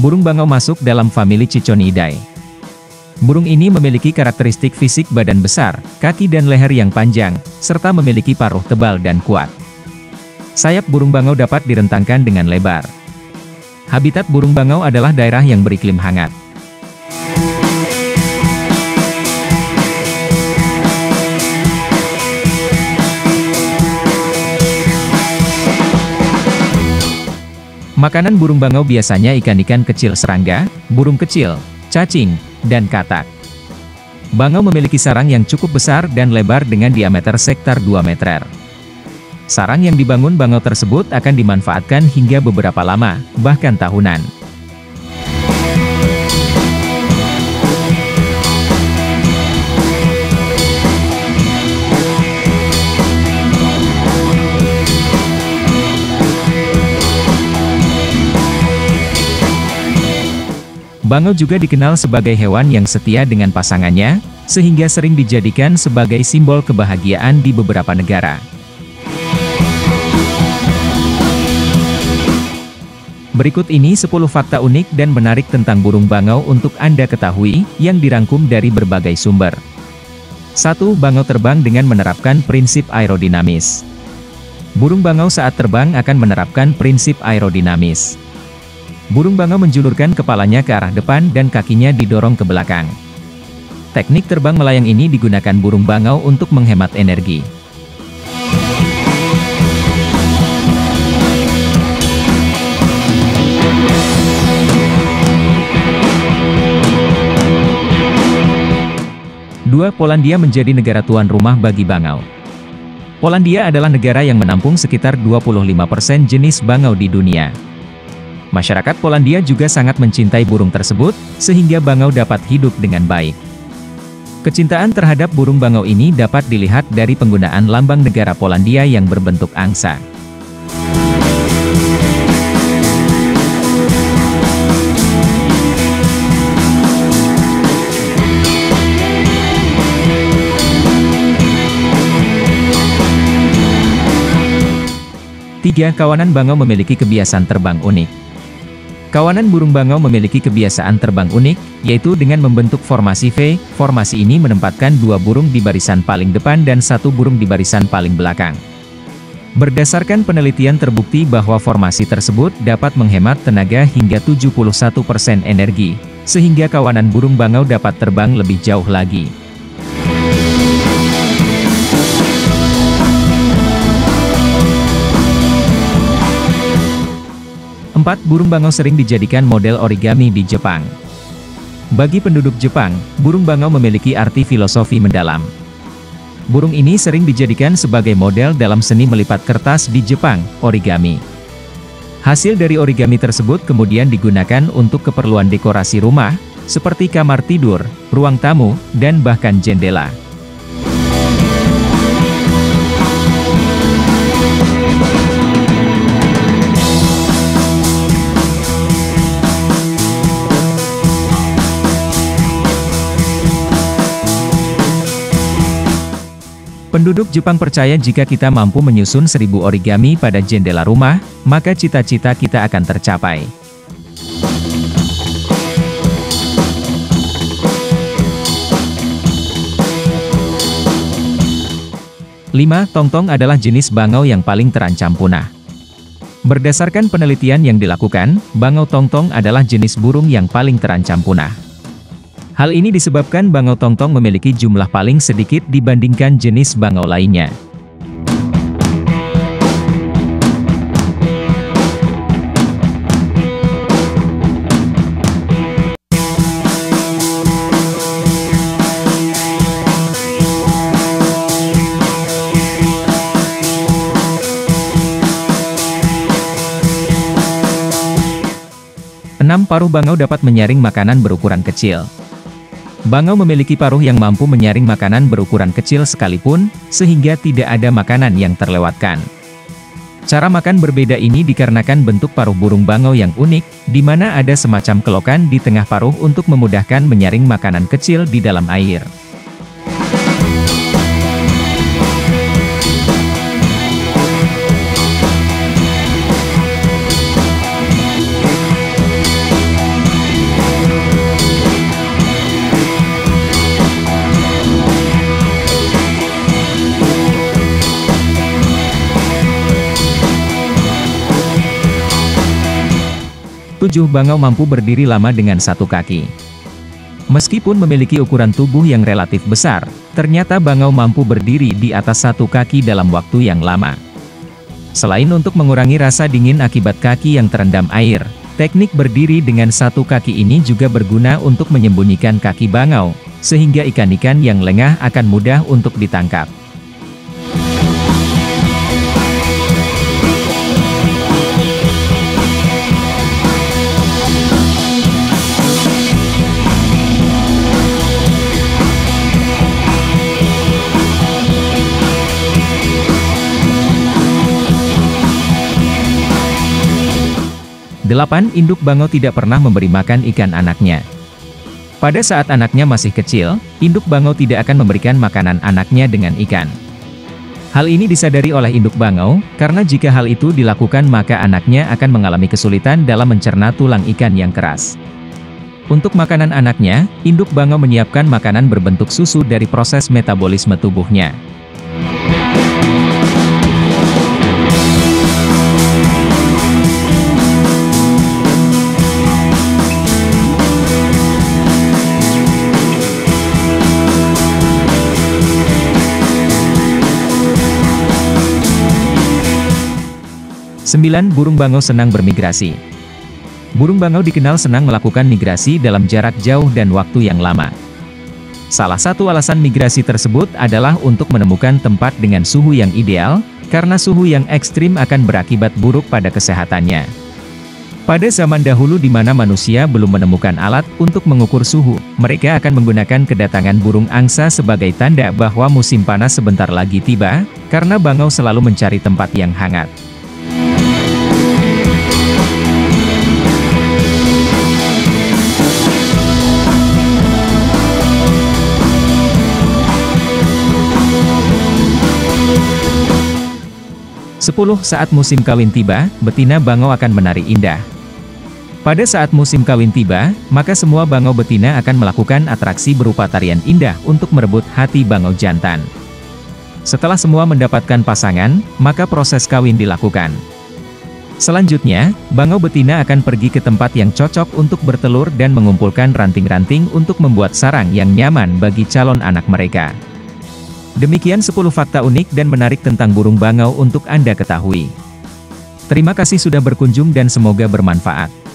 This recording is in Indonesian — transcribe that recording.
Burung bangau masuk dalam famili Ciconidae. Burung ini memiliki karakteristik fisik badan besar, kaki dan leher yang panjang, serta memiliki paruh tebal dan kuat. Sayap burung bangau dapat direntangkan dengan lebar. Habitat burung bangau adalah daerah yang beriklim hangat. Makanan burung bangau biasanya ikan-ikan kecil serangga, burung kecil, cacing, dan katak. Bangau memiliki sarang yang cukup besar dan lebar dengan diameter sekitar 2 meter. Sarang yang dibangun bangau tersebut akan dimanfaatkan hingga beberapa lama, bahkan tahunan. Bangau juga dikenal sebagai hewan yang setia dengan pasangannya, sehingga sering dijadikan sebagai simbol kebahagiaan di beberapa negara. Berikut ini 10 fakta unik dan menarik tentang burung bangau untuk Anda ketahui, yang dirangkum dari berbagai sumber. 1. Bangau terbang dengan menerapkan prinsip aerodinamis. Burung bangau saat terbang akan menerapkan prinsip aerodinamis. Burung bangau menjulurkan kepalanya ke arah depan dan kakinya didorong ke belakang. Teknik terbang melayang ini digunakan burung bangau untuk menghemat energi. Dua, Polandia menjadi negara tuan rumah bagi bangau. Polandia adalah negara yang menampung sekitar 25% jenis bangau di dunia. Masyarakat Polandia juga sangat mencintai burung tersebut, sehingga bangau dapat hidup dengan baik. Kecintaan terhadap burung bangau ini dapat dilihat dari penggunaan lambang negara Polandia yang berbentuk angsa. Tiga, kawanan bangau memiliki kebiasaan terbang unik. Kawanan burung bangau memiliki kebiasaan terbang unik, yaitu dengan membentuk formasi V. Formasi ini menempatkan 2 burung di barisan paling depan dan 1 burung di barisan paling belakang. Berdasarkan penelitian terbukti bahwa formasi tersebut dapat menghemat tenaga hingga 71% energi, sehingga kawanan burung bangau dapat terbang lebih jauh lagi. 4. Burung bangau sering dijadikan model origami di Jepang. Bagi penduduk Jepang, burung bangau memiliki arti filosofi mendalam. Burung ini sering dijadikan sebagai model dalam seni melipat kertas di Jepang, origami. Hasil dari origami tersebut kemudian digunakan untuk keperluan dekorasi rumah, seperti kamar tidur, ruang tamu, dan bahkan jendela. Penduduk Jepang percaya jika kita mampu menyusun 1000 origami pada jendela rumah, maka cita-cita kita akan tercapai. Lima, tongtong adalah jenis bangau yang paling terancam punah. Berdasarkan penelitian yang dilakukan, bangau tongtong adalah jenis burung yang paling terancam punah. Hal ini disebabkan bangau tongtong memiliki jumlah paling sedikit dibandingkan jenis bangau lainnya. Enam, paruh bangau dapat menyaring makanan berukuran kecil. Bangau memiliki paruh yang mampu menyaring makanan berukuran kecil sekalipun, sehingga tidak ada makanan yang terlewatkan. Cara makan berbeda ini dikarenakan bentuk paruh burung bangau yang unik, di mana ada semacam kelokan di tengah paruh untuk memudahkan menyaring makanan kecil di dalam air. 7. Bangau mampu berdiri lama dengan satu kaki. Meskipun memiliki ukuran tubuh yang relatif besar, ternyata bangau mampu berdiri di atas satu kaki dalam waktu yang lama. Selain untuk mengurangi rasa dingin akibat kaki yang terendam air, teknik berdiri dengan satu kaki ini juga berguna untuk menyembunyikan kaki bangau, sehingga ikan-ikan yang lengah akan mudah untuk ditangkap. Delapan, induk bangau tidak pernah memberi makan ikan anaknya. Pada saat anaknya masih kecil, induk bangau tidak akan memberikan makanan anaknya dengan ikan. Hal ini disadari oleh induk bangau, karena jika hal itu dilakukan maka anaknya akan mengalami kesulitan dalam mencerna tulang ikan yang keras. Untuk makanan anaknya, induk bangau menyiapkan makanan berbentuk susu dari proses metabolisme tubuhnya. Sembilan, burung bangau senang bermigrasi. Burung bangau dikenal senang melakukan migrasi dalam jarak jauh dan waktu yang lama. Salah satu alasan migrasi tersebut adalah untuk menemukan tempat dengan suhu yang ideal, karena suhu yang ekstrim akan berakibat buruk pada kesehatannya. Pada zaman dahulu di mana manusia belum menemukan alat untuk mengukur suhu, mereka akan menggunakan kedatangan burung angsa sebagai tanda bahwa musim panas sebentar lagi tiba, karena bangau selalu mencari tempat yang hangat. Sepuluh, saat musim kawin tiba, betina bangau akan menari indah. Pada saat musim kawin tiba, maka semua bangau betina akan melakukan atraksi berupa tarian indah untuk merebut hati bangau jantan. Setelah semua mendapatkan pasangan, maka proses kawin dilakukan. Selanjutnya, bangau betina akan pergi ke tempat yang cocok untuk bertelur dan mengumpulkan ranting-ranting untuk membuat sarang yang nyaman bagi calon anak mereka. Demikian 10 fakta unik dan menarik tentang burung bangau untuk Anda ketahui. Terima kasih sudah berkunjung dan semoga bermanfaat.